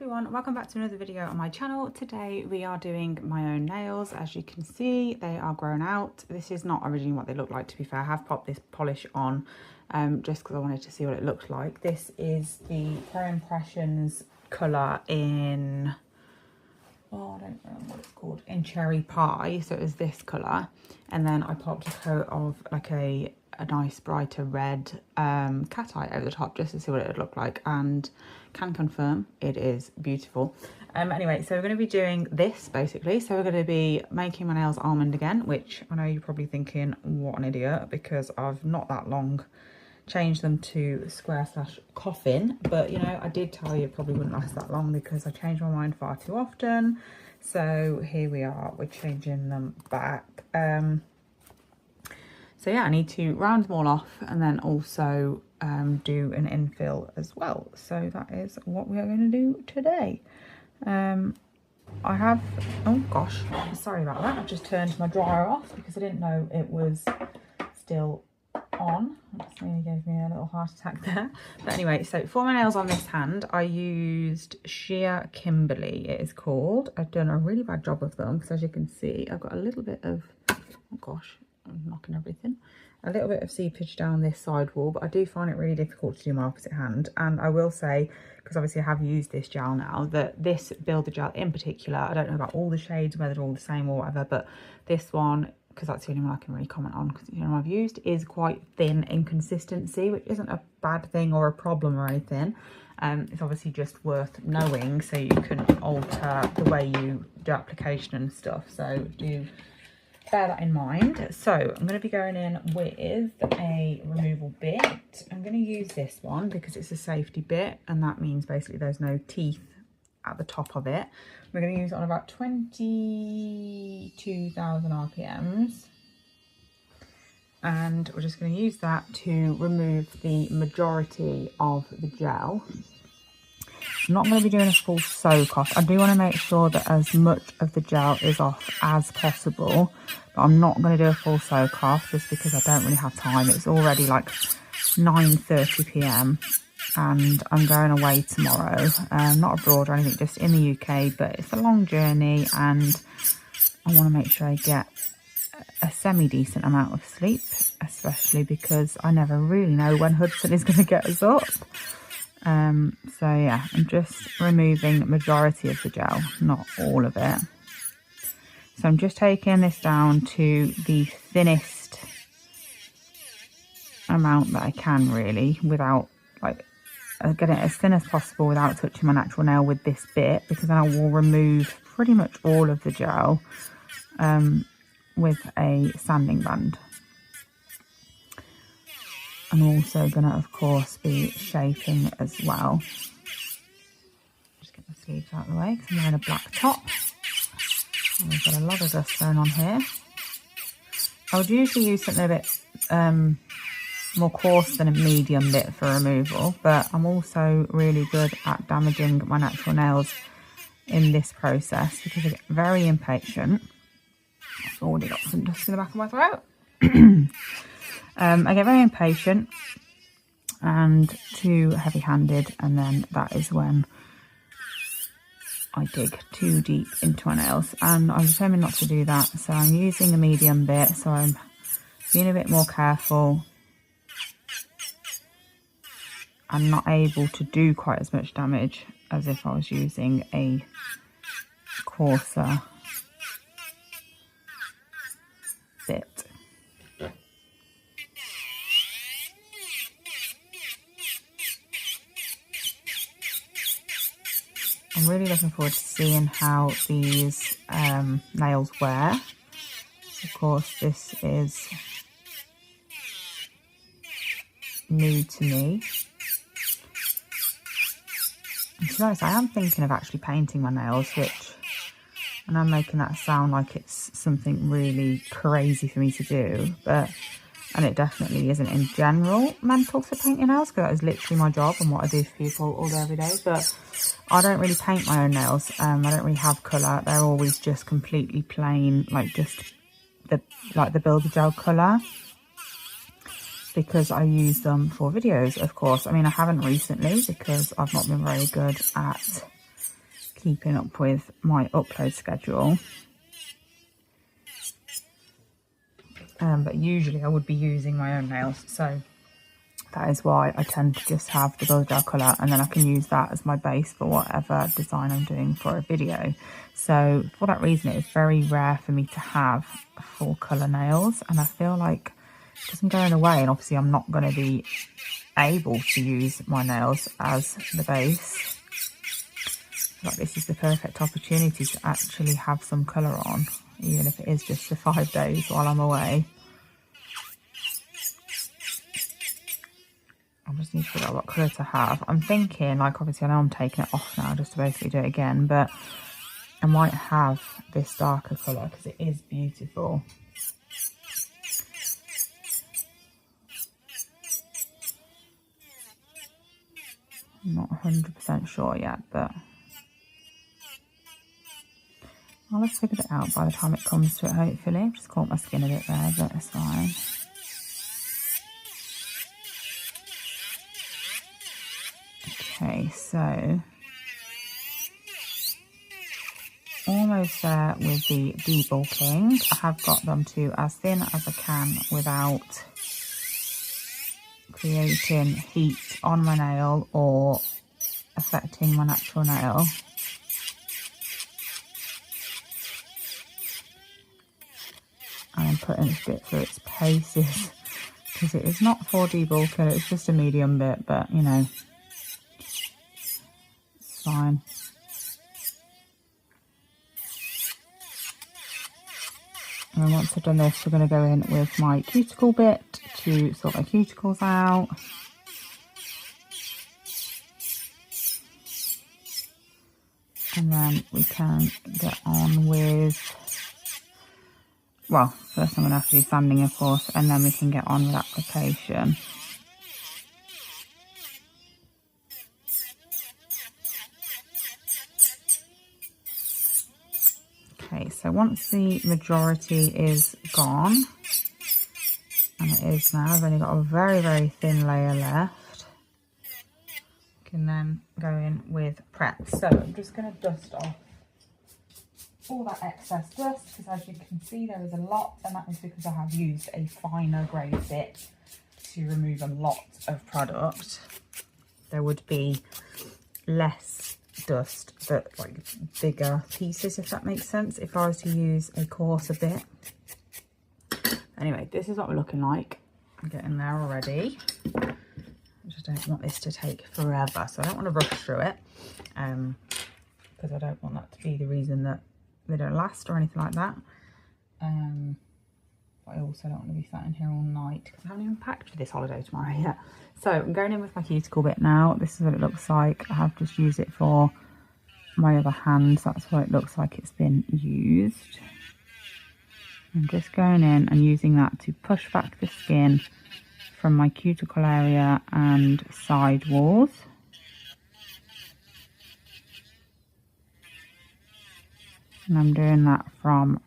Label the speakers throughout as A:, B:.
A: everyone, welcome back to another video on my channel. Today we are doing my own nails. As you can see, they are grown out. This is not originally what they look like, to be fair. I have popped this polish on just because I wanted to see what it looked like. This is the Pro Impressions colour in, oh, I don't remember what it's called, in Cherry Pie. So it was this colour, and then I popped a coat of like a nice brighter red cat eye over the top just to see what it would look like, and can confirm it is beautiful. Anyway, so we're going to be doing this basically. So we're going to be making my nails almond again, which I know you're probably thinking, what an idiot, because I've not that long changed them to square/coffin, but you know, I did tell you it probably wouldn't last that long because I change my mind far too often. So here we are, we're changing them back. So yeah, I need to round them all off and then also do an infill as well. So that is what we are going to do today. I have, oh gosh, sorry about that. I've just turned my dryer off because I didn't know it was still on. That just nearly gave me a little heart attack there. But anyway, so for my nails on this hand, I used Sheer Kimberly, it is called. I've done a really bad job of them because, as you can see, I've got a little bit of, oh gosh, I'm knocking everything, a little bit of seepage down this side wall, but I do find it really difficult to do my opposite hand. And I will say, because obviously I have used this gel now, that this Builder gel in particular, I don't know about all the shades, whether they're all the same or whatever, but this one, because that's the only one I can really comment on, because the only one I've used, is quite thin in consistency, which isn't a bad thing or a problem or anything. It's obviously just worth knowing so you can alter the way you do application and stuff. So do bear that in mind. So I'm going to be going in with a removal bit. I'm going to use this one because it's a safety bit, and that means basically there's no teeth at the top of it. We're going to use it on about 22,000 RPMs, and we're just going to use that to remove the majority of the gel. I'm not going to be doing a full soak off. I do want to make sure that as much of the gel is off as possible, but I'm not going to do a full soak off just because I don't really have time. It's already like 9:30 p.m. and I'm going away tomorrow. Not abroad or anything, just in the UK, but it's a long journey and I want to make sure I get a semi-decent amount of sleep, especially because I never really know when Hudson is going to get us up. So yeah, I'm just removing majority of the gel, not all of it. So I'm just taking this down to the thinnest amount that I can, really, without like getting it as thin as possible without touching my natural nail with this bit, because then I will remove pretty much all of the gel with a sanding band. I'm also going to, of course, be shaping as well. Just get my sleeves out of the way because I'm wearing a black top. And we've got a lot of dust going on here. I would usually use something a bit more coarse than a medium bit for removal, but I'm also really good at damaging my natural nails in this process because I get very impatient. I've already got some dust in the back of my throat. I get very impatient and too heavy-handed, and then that is when I dig too deep into my nails, and I'm determined not to do that. So I'm using a medium bit, so I'm being a bit more careful. I'm not able to do quite as much damage as if I was using a coarser bit. I'm really looking forward to seeing how these nails wear. Of course, this is new to me. And to be honest, I am thinking of actually painting my nails, which, and I'm making that sound like it's something really crazy for me to do, but, and it definitely isn't in general mental to paint your nails, because that is literally my job and what I do for people all day, every day. But I don't really paint my own nails. I don't really have colour. They're always just completely plain, like just the Builder gel colour, because I use them for videos, of course. I mean, I haven't recently because I've not been very good at keeping up with my upload schedule. But usually I would be using my own nails, so that is why I tend to just have the Build Gel colour, and then I can use that as my base for whatever design I'm doing for a video. So for that reason, it's very rare for me to have full colour nails, and I feel like because I'm going away and obviously I'm not going to be able to use my nails as the base, like this is the perfect opportunity to actually have some colour on, even if it is just for 5 days while I'm away. I just need to figure out what colour to have. I'm thinking, like, obviously I know I'm taking it off now just to basically do it again, but I might have this darker colour because it is beautiful. I'm not 100% sure yet, but I'll have figured it out by the time it comes to it, hopefully. I've just caught my skin a bit there, but it's fine. Okay, so almost there with the debulking. I have got them to as thin as I can without creating heat on my nail or affecting my natural nail. And I'm putting this bit through its paces because it is not for debulking, it's just a medium bit, but you know, it's fine. And then once I've done this, we're going to go in with my cuticle bit to sort my cuticles out. And then we can get on with, well, first I'm going to have to do sanding, of course, and then we can get on with application. Okay, so once the majority is gone, and it is now, I've only got a very, very thin layer left, I can then go in with prep. So I'm just going to dust off all that excess dust, because as you can see there is a lot, and that is because I have used a finer grade bit to remove a lot of product. There would be less dust but like bigger pieces, if that makes sense, if I was to use a coarser bit. Anyway, this is what we're looking like. I'm getting there already. I just don't want this to take forever, so I don't want to rush through it, because I don't want that to be the reason that they don't last or anything like that. But I also don't want to be sat in here all night because I haven't even packed for this holiday tomorrow yet. So I'm going in with my cuticle bit now. This is what it looks like. I have just used it for my other hand, so that's what it looks like it's been used. I'm just going in and using that to push back the skin from my cuticle area and side walls. And I'm doing that from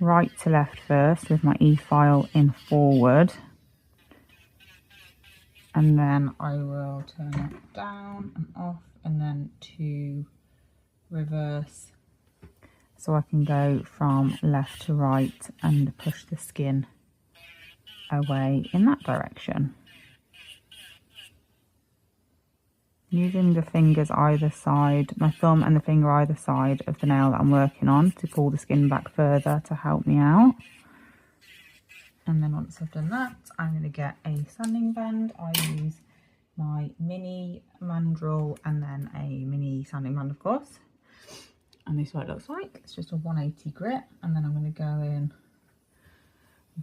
A: right to left first with my e-file in forward. And then I will turn it down and off and then to reverse. So I can go from left to right and push the skin away in that direction. Using the fingers either side, my thumb and the finger either side of the nail that I'm working on to pull the skin back further to help me out. And then once I've done that, I'm going to get a sanding band. I use my mini mandrel and then a mini sanding band, of course. And this is what it looks like. It's just a 180 grit. And then I'm going to go in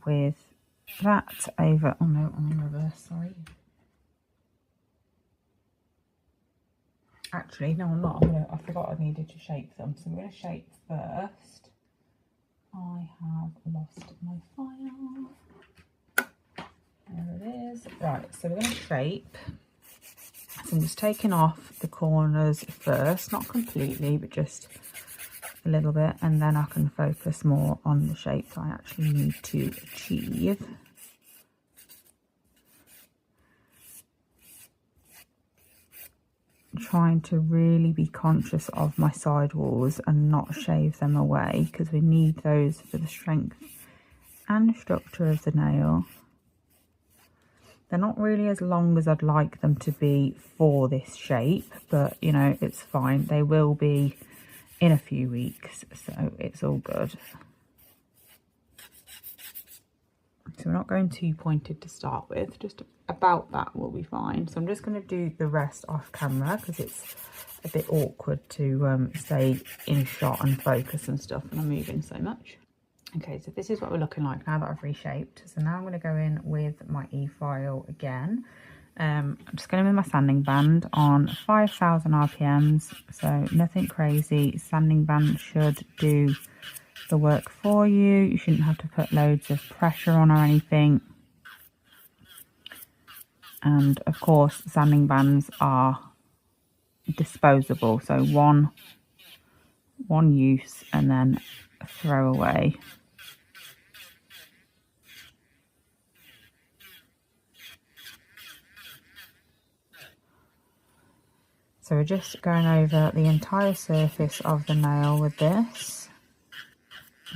A: with that over, oh no, I'm in reverse, sorry. Actually, no, I'm not. I forgot I needed to shape them. So I'm going to shape first. I have lost my file. There it is. Right, so we're going to shape. So I'm just taking off the corners first, not completely, but just a little bit. And then I can focus more on the shapes I actually need to achieve. trying to really be conscious of my sidewalls and not shave them away, because we need those for the strength and structure of the nail. They're not really as long as I'd like them to be for this shape, but you know, it's fine. They will be in a few weeks, so it's all good. So we're not going too pointed to start with, just about that will be fine. So I'm just going to do the rest off camera because it's a bit awkward to stay in shot and focus and stuff when I'm moving so much. Okay, so this is what we're looking like now that I've reshaped. So now I'm going to go in with my e-file again. I'm just going in with my sanding band on 5,000 RPMs, so nothing crazy. Sanding band should do the work for you. You shouldn't have to put loads of pressure on or anything. And of course, sanding bands are disposable, so one use and then throw away. So we're just going over the entire surface of the nail with this.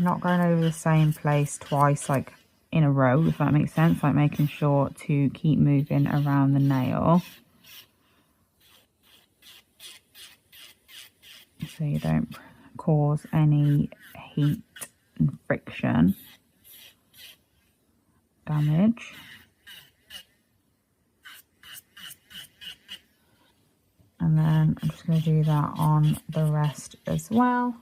A: Not going over the same place twice, like in a row, if that makes sense, like making sure to keep moving around the nail so you don't cause any heat and friction damage. And then I'm just going to do that on the rest as well.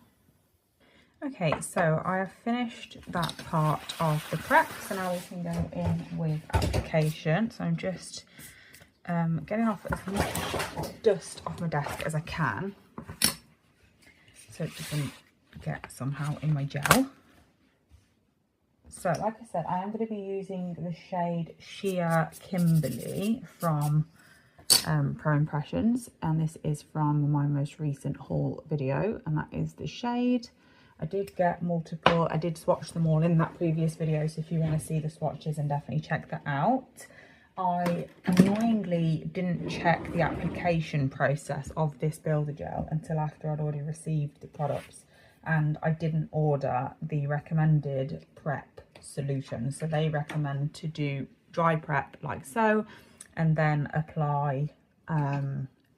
A: Okay, so I have finished that part of the prep, so now we can go in with application. So I'm just getting off as much dust off my desk as I can, so it doesn't get somehow in my gel. So like I said, I am going to be using the shade Sheer Kimberly from Pro Impressions, and this is from my most recent haul video, and that is the shade. I did get multiple, I did swatch them all in that previous video, so if you want to see the swatches, then definitely check that out. I annoyingly didn't check the application process of this builder gel until after I'd already received the products, and I didn't order the recommended prep solution. So they recommend to do dry prep like so, and then apply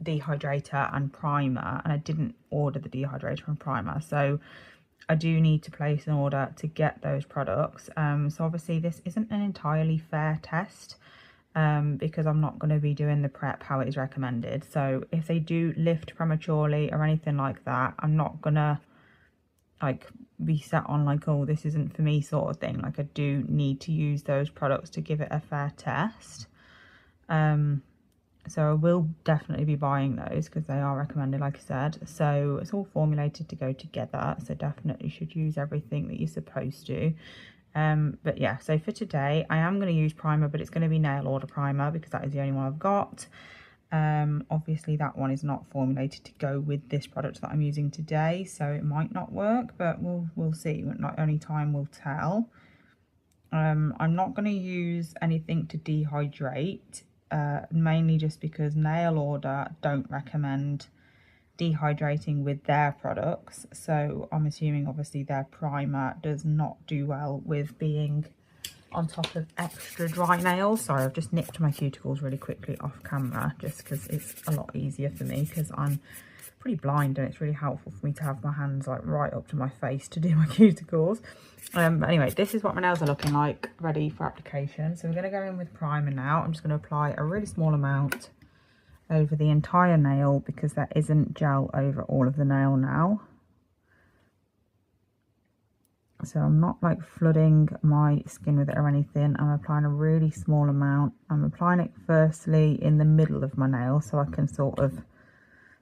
A: dehydrator and primer, and I didn't order the dehydrator and primer, so I do need to place an order to get those products. So obviously this isn't an entirely fair test because I'm not going to be doing the prep how it is recommended. So if they do lift prematurely or anything like that, I'm not gonna like be set on like, oh, this isn't for me sort of thing. Like I do need to use those products to give it a fair test. So I will definitely be buying those because they are recommended, like I said. So it's all formulated to go together, so definitely should use everything that you're supposed to. But yeah, so for today I am going to use primer, but it's going to be nail order primer because that is the only one I've got. Obviously that one is not formulated to go with this product that I'm using today, so it might not work, but we'll see. Not only time will tell. I'm not going to use anything to dehydrate, mainly just because nail order don't recommend dehydrating with their products, so I'm assuming obviously their primer does not do well with being on top of extra dry nails. Sorry, I've just nipped my cuticles really quickly off camera just because it's a lot easier for me because I'm pretty blind and it's really helpful for me to have my hands like right up to my face to do my cuticles. But anyway, this is what my nails are looking like ready for application. So we're going to go in with primer now. I'm just going to apply a really small amount over the entire nail because there isn't gel over all of the nail now. So I'm not like flooding my skin with it or anything. I'm applying a really small amount. I'm applying it firstly in the middle of my nail so I can sort of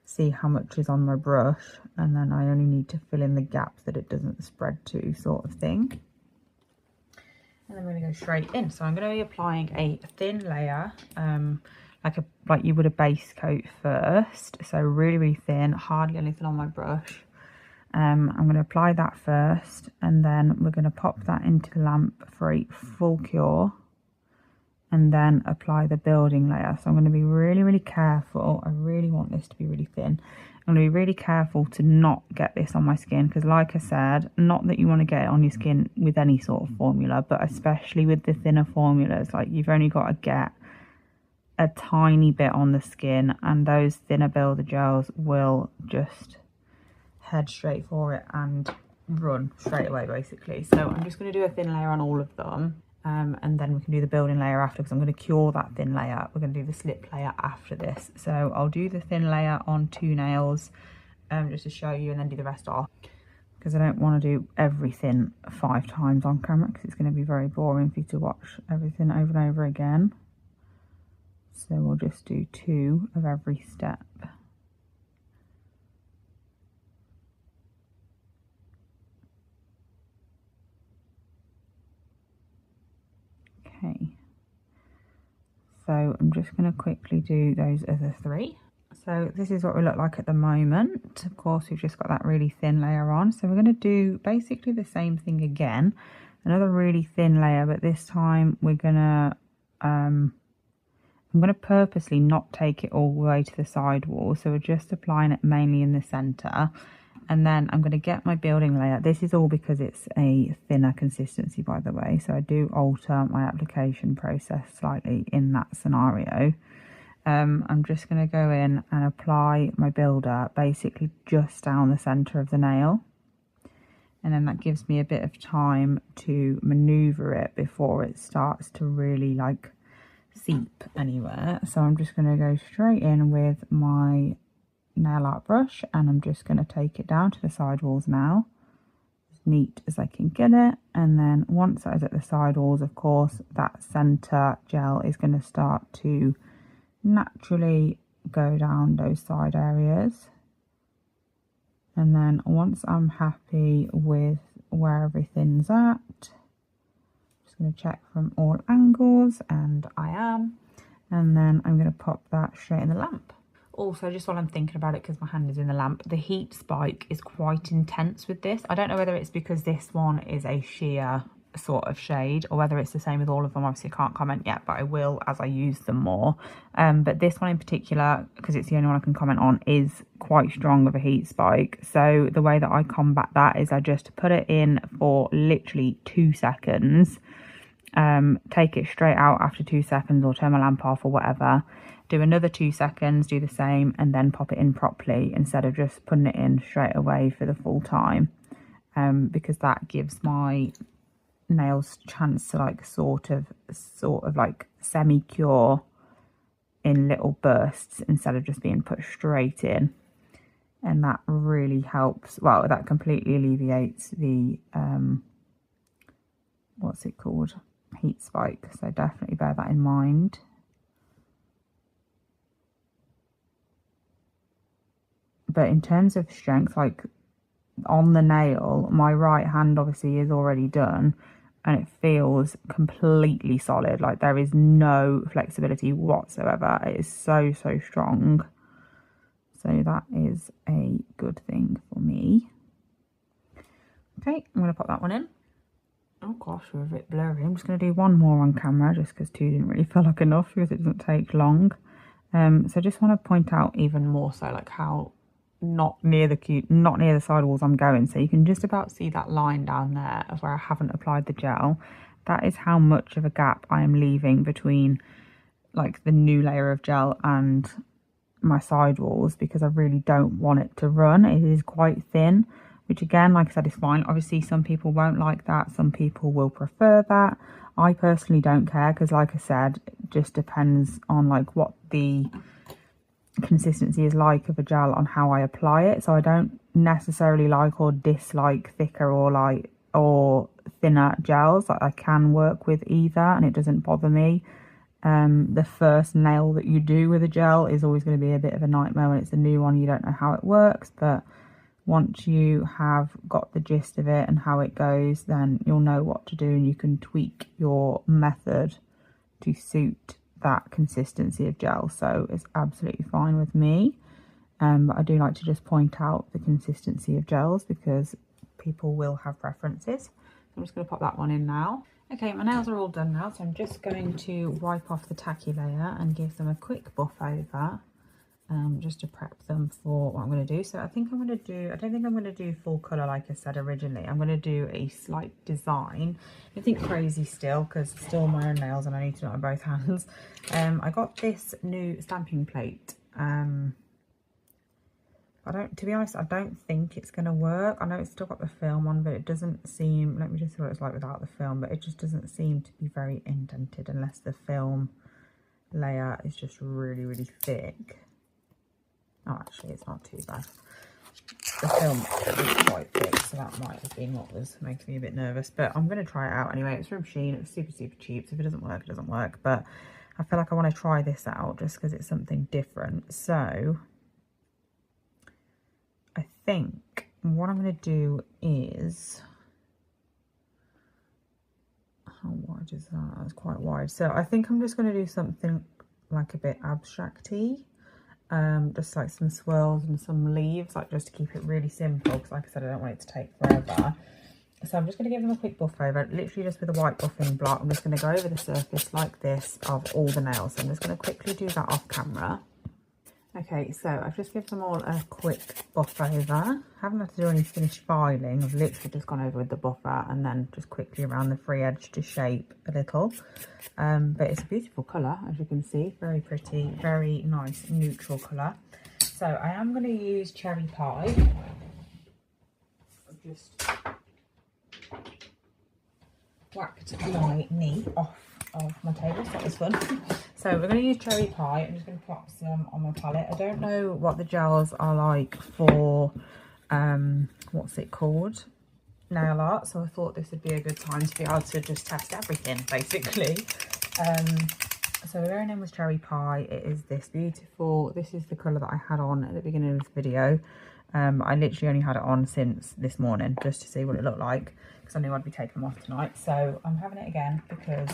A: see how much is on my brush, and then I only need to fill in the gaps that it doesn't spread to, sort of thing. And then we're going to go straight in. So I'm going to be applying a thin layer, like you would a base coat first. So really thin, hardly anything on my brush. I'm going to apply that first, and then we're going to pop that into the lamp for a full cure, and then apply the building layer. So I'm going to be really careful. I really want this to be really thin. I'm going to be really careful to not get this on my skin, because like I said, not that you want to get it on your skin with any sort of formula, but especially with the thinner formulas, like you've only got to get a tiny bit on the skin and those thinner builder gels will just head straight for it and run straight away basically. So I'm just going to do a thin layer on all of them. And then we can do the building layer after, because I'm going to cure that thin layer. We're going to do the slip layer after this. So I'll do the thin layer on 2 nails just to show you, and then do the rest off, because I don't want to do everything 5 times on camera, because it's going to be very boring for you to watch everything over and over again. So we'll just do 2 of every step. Okay, so I'm just going to quickly do those other 3. So this is what we look like at the moment. Of course, we've just got that really thin layer on. So we're going to do basically the same thing again, another really thin layer, but this time we're going to, I'm going to purposely not take it all the way to the side wall. So we're just applying it mainly in the center. And then I'm going to get my building layer. This is all because it's a thinner consistency, by the way. So I do alter my application process slightly in that scenario. I'm just going to go in and apply my builder basically just down the center of the nail. And then that gives me a bit of time to maneuver it before it starts to really like seep anywhere. So I'm just going to go straight in with my nail art brush, and I'm just going to take it down to the side walls now, as neat as I can get it. And then once that is at the side walls, of course, that center gel is going to start to naturally go down those side areas. And then once I'm happy with where everything's at, just going to check from all angles, and I am. And then I'm going to pop that straight in the lamp. Also, just while I'm thinking about it, because my hand is in the lamp, the heat spike is quite intense with this. I don't know whether it's because this one is a sheer sort of shade, or whether it's the same with all of them. Obviously I can't comment yet, but I will as I use them more. But this one in particular, because it's the only one I can comment on, is quite strong of a heat spike. So the way that I combat that is I just put it in for literally 2 seconds, take it straight out after 2 seconds, or turn my lamp off or whatever, do another 2 seconds, do the same, and then pop it in properly instead of just putting it in straight away for the full time, because that gives my nails chance to like sort of like semi-cure in little bursts instead of just being put straight in. And that really helps. Well, that completely alleviates the what's it called, heat spike. So definitely bear that in mind. But in terms of strength, like on the nail, my right hand obviously is already done, and it feels completely solid. Like there is no flexibility whatsoever. It is so strong. So that is a good thing for me. Okay, I'm going to pop that one in. Oh gosh, we're a bit blurry. I'm just going to do one more on camera, just because 2 didn't really feel like enough, because it doesn't take long. So I just want to point out even more so like how not near the side walls I'm going. So you can just about see that line down there of where I haven't applied the gel. That is how much of a gap I am leaving between like the new layer of gel and my side walls, because I really don't want it to run. It is quite thin, which again, like I said, is fine. Obviously some people won't like that, some people will prefer that. I personally don't care, because like I said, it just depends on like what the consistency is like of a gel on how I apply it. So I don't necessarily like or dislike thicker or thinner gels. I can work with either, and it doesn't bother me. The first nail that you do with a gel is always going to be a bit of a nightmare when it's a new one. You don't know how it works, but once you have got the gist of it and how it goes, then you'll know what to do, and you can tweak your method to suit that consistency of gel. So it's absolutely fine with me. But I do like to just point out the consistency of gels, because people will have preferences. I'm just going to pop that one in now. Okay, my nails are all done now, so I'm just going to wipe off the tacky layer and give them a quick buff over, just to prep them for what I'm going to do. So I think I'm going to do, I don't think I'm going to do full colour like I said originally. I'm going to do a slight design. Nothing crazy still, because it's still my own nails and I need to do it on both hands. I got this new stamping plate. To be honest, I don't think it's going to work. I know it's still got the film on, but it doesn't seem, let me just see what it's like without the film, but it just doesn't seem to be very indented unless the film layer is just really, really thick. Oh, actually, it's not too bad. The film is quite thick, so that might have been what was making me a bit nervous, but I'm going to try it out anyway. It's from Shein. It's super, super cheap, so if it doesn't work, it doesn't work, but I feel like I want to try this out just because it's something different. So I think what I'm going to do is, how wide is that? That's quite wide. So I think I'm just going to do something like a bit abstract-y, just like some swirls and some leaves, like just to keep it really simple, because like I said, I don't want it to take forever. So I'm just going to give them a quick buff over, literally just with a white buffing block. I'm just going to go over the surface like this of all the nails. So I'm just going to quickly do that off camera. Okay, so I've just given them all a quick buff over. Haven't had to do any finished filing. I've literally just gone over with the buffer and then just quickly around the free edge to shape a little. But it's a beautiful colour, as you can see. Very pretty, very nice neutral colour. So I am going to use Cherry Pie. I've just whacked my knee off of my table, so that was fun. So we're going to use Cherry Pie. I'm just going to plop some on my palette. I don't know what the gels are like for, what's it called? Nail art. So I thought this would be a good time to be able to just test everything, basically. So we're going in with Cherry Pie. It is this beautiful, this is the colour that I had on at the beginning of this video. I literally only had it on since this morning, just to see what it looked like, because I knew I'd be taking them off tonight. So I'm having it again because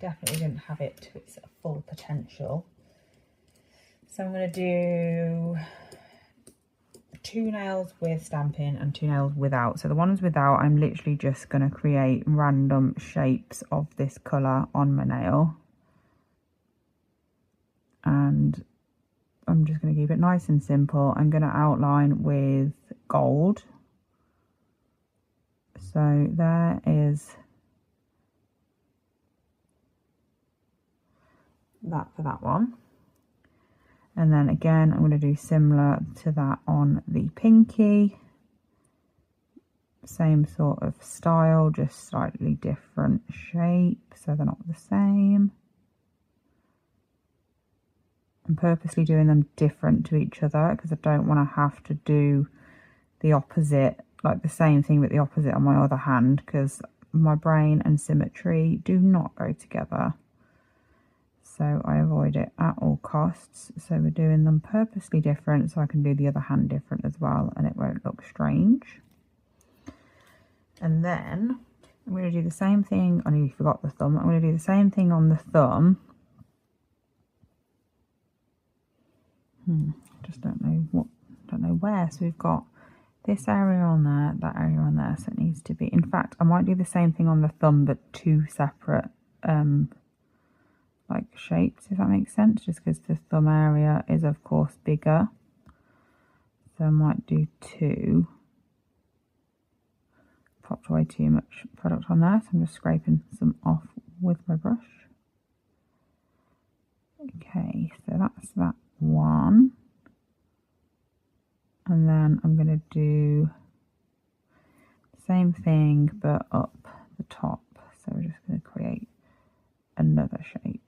A: definitely didn't have it to its full potential. So I'm going to do 2 nails with stamping and 2 nails without. So the ones without, I'm literally just going to create random shapes of this colour on my nail. And I'm just going to keep it nice and simple. I'm going to outline with gold. So there is that for that one. And then again, I'm going to do similar to that on the pinky. Same sort of style, just slightly different shape, so they're not the same. I'm purposely doing them different to each other because I don't want to have to do the opposite, like the same thing but the opposite on my other hand, because my brain and symmetry do not go together. So I avoid it at all costs. So we're doing them purposely different so I can do the other hand different as well and it won't look strange. And then I'm going to do the same thing. I nearly forgot the thumb. I'm going to do the same thing on the thumb. Just don't know where. So we've got this area on there, that area on there. So it needs to be, in fact, I might do the same thing on the thumb, but 2 separate like shapes, if that makes sense, just because the thumb area is of course bigger. So I might do 2. Popped away too much product on there, so I'm just scraping some off with my brush. Okay, so that's that one. And then I'm going to do the same thing but up the top. So we're just going to create another shape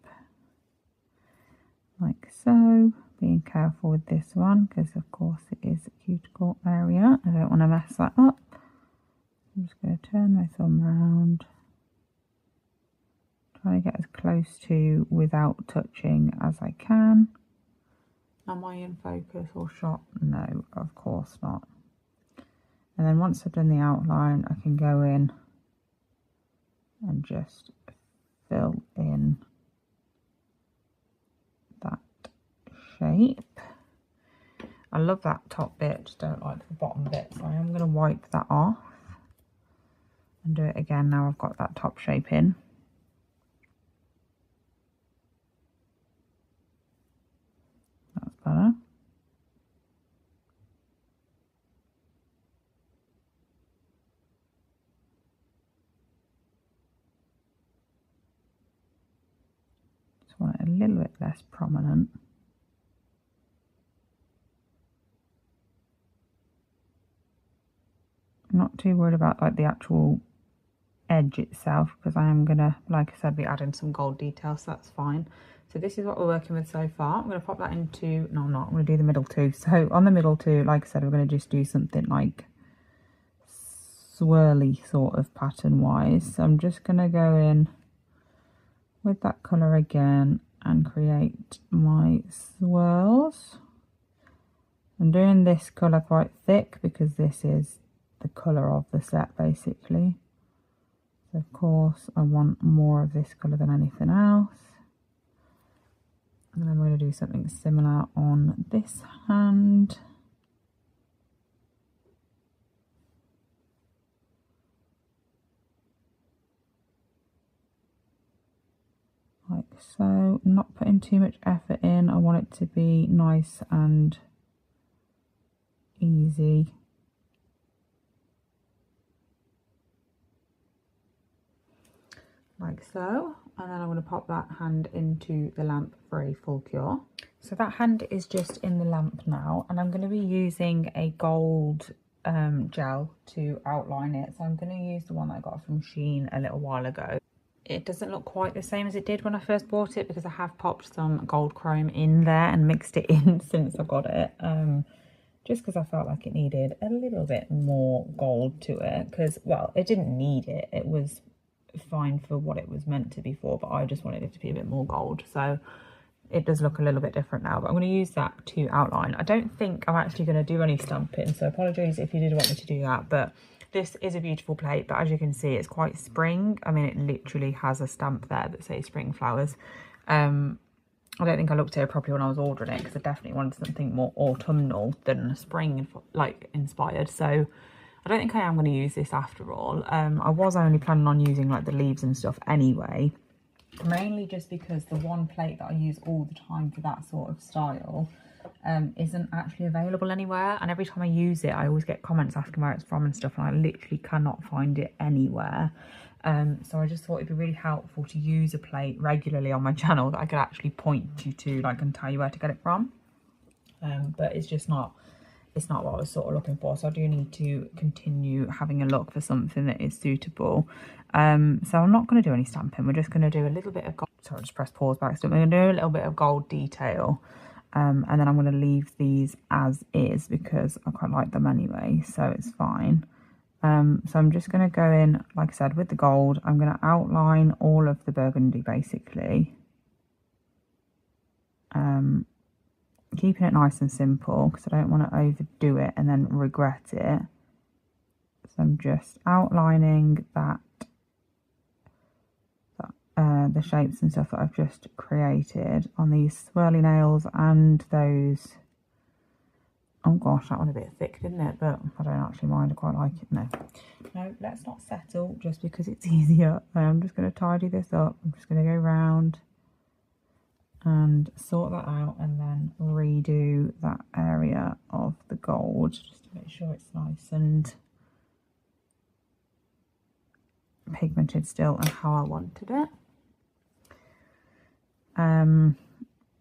A: like so, being careful with this one because of course it is a cuticle area. I don't want to mess that up. I'm just going to turn my thumb round, trying to get as close to without touching as I can. Am I in focus or shot? No, of course not. And then once I've done the outline, I can go in and just fill in that shape. I love that top bit, just don't like the bottom bit, so I am going to wipe that off And do it again now I've got that top shape in. That's better. Just want it a little bit less prominent. I'm not too worried about like the actual edge itself because I am gonna, like I said, be adding some gold details, so that's fine. So this is what we're working with so far. I'm going to pop that into, no I'm not, I'm going to do the middle two. So on the middle two, like I said, we're going to just do something like swirly sort of pattern wise. So I'm just going to go in with that colour again and create my swirls. I'm doing this colour quite thick because this is the colour of the set basically. So of course I want more of this colour than anything else. And I'm going to do something similar on this hand. Like so, not putting too much effort in. I want it to be nice and easy. Like so, and then I'm going to pop that hand into the lamp for a full cure. So that hand is just in the lamp now, and I'm going to be using a gold gel to outline it. So I'm going to use the one that I got from Shein a little while ago. It doesn't look quite the same as it did when I first bought it because I have popped some gold chrome in there and mixed it in since I got it. Just because I felt like it needed a little bit more gold to it, because, well, it didn't need it. It was fine for what it was meant to be for, but I just wanted it to be a bit more gold. So it does look a little bit different now, but I'm going to use that to outline. I don't think I'm actually going to do any stamping, so apologies if you did want me to do that, but this is a beautiful plate. But as you can see, it's quite spring. I mean, it literally has a stamp there that says spring flowers. I don't think I looked at it properly when I was ordering it because I definitely wanted something more autumnal than spring like inspired. So I don't think I am going to use this after all. I was only planning on using like the leaves and stuff anyway, mainly just because the one plate that I use all the time for that sort of style isn't actually available anywhere, and every time I use it I always get comments asking where it's from and stuff, and I literally cannot find it anywhere. So I just thought it'd be really helpful to use a plate regularly on my channel that I could actually point you to, like, and tell you where to get it from. But it's just not, it's not what I was sort of looking for. So I do need to continue having a look for something that is suitable. So I'm not going to do any stamping. We're just going to do a little bit of gold. Sorry, I just pressed pause by accident. We're going to do a little bit of gold detail. And then I'm going to leave these as is because I quite like them anyway, so it's fine. So I'm just going to go in, like I said, with the gold. I'm going to outline all of the burgundy basically. Keeping it nice and simple because I don't want to overdo it and then regret it. So I'm just outlining that, the shapes and stuff that I've just created on these swirly nails and those. Oh gosh, that one a bit thick, didn't it? But I don't actually mind, I quite like it. No, let's not settle just because it's easier. I'm just going to tidy this up. I'm just going to go round and sort that out and then redo that area of the gold just to make sure it's nice and pigmented still and how I wanted it.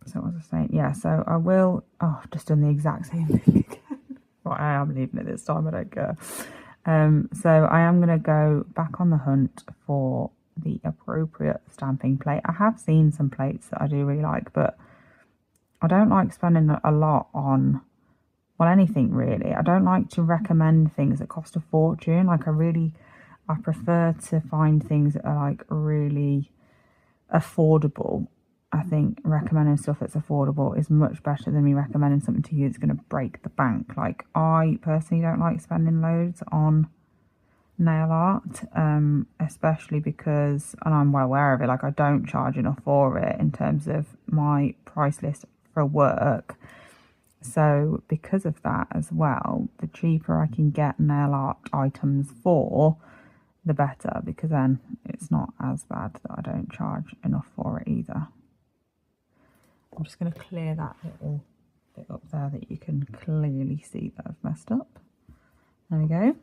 A: So what was I saying? Yeah, so I will, oh, I've just done the exact same thing again. Right, I am leaving it this time, I don't care. So I am going to go back on the hunt for the appropriate stamping plate. I have seen some plates that I do really like, but I don't like spending a lot on, well, anything really. I don't like to recommend things that cost a fortune. Like I prefer to find things that are like really affordable. I think recommending stuff that's affordable is much better than me recommending something to you that's going to break the bank. Like, I personally don't like spending loads on nail art, especially because, and I'm well aware of it, like I don't charge enough for it in terms of my price list for work. So because of that as well, the cheaper I can get nail art items for, the better, because then it's not as bad that I don't charge enough for it either. I'm just going to clear that little bit up there that you can clearly see that I've messed up. There we go.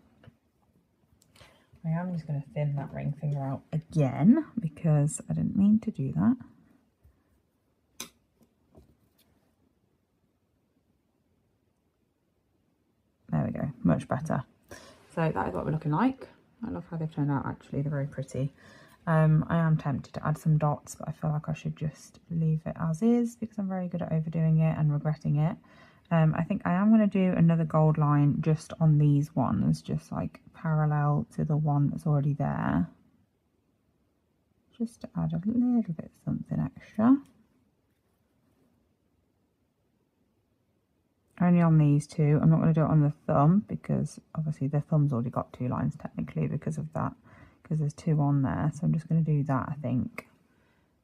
A: I am just going to thin that ring finger out again because I didn't mean to do that. There we go, much better. So that is what we're looking like. I love how they've turned out actually, they're very pretty. I am tempted to add some dots, but I feel like I should just leave it as is because I'm very good at overdoing it and regretting it. I think I am going to do another gold line just on these ones, just like parallel to the one that's already there. Just to add a little bit something extra. Only on these two. I'm not going to do it on the thumb because obviously the thumb's already got 2 lines technically because of that, because there's 2 on there. So I'm just going to do that, I think.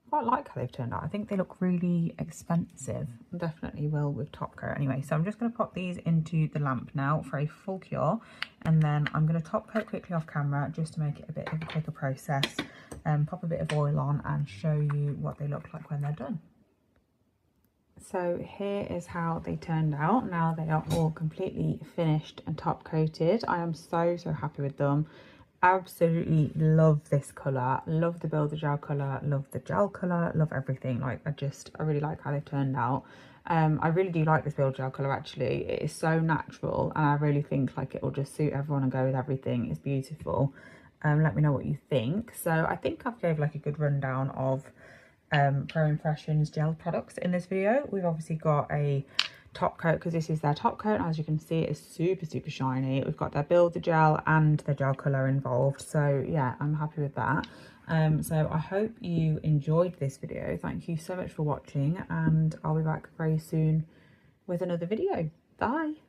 A: Quite like how they've turned out. I think they look really expensive. Definitely will with top coat anyway. So I'm just going to pop these into the lamp now for a full cure, and then I'm going to top coat quickly off camera just to make it a bit of a quicker process. Pop a bit of oil on and show you what they look like when they're done. So here is how they turned out. Now they are all completely finished and top coated. I am so happy with them. Absolutely love this colour, love the builder gel colour, love the gel colour, love everything. Like I really like how they've turned out. I really do like this builder gel colour actually. It is so natural and I really think like it will just suit everyone and go with everything. It's beautiful. Let me know what you think. So I think I've gave like a good rundown of Pro Impressions gel products in this video. We've obviously got a top coat because this is their top coat. As you can see, it is super shiny. We've got their builder gel and the gel colour involved, so yeah, I'm happy with that. So I hope you enjoyed this video. Thank you so much for watching, and I'll be back very soon with another video. Bye.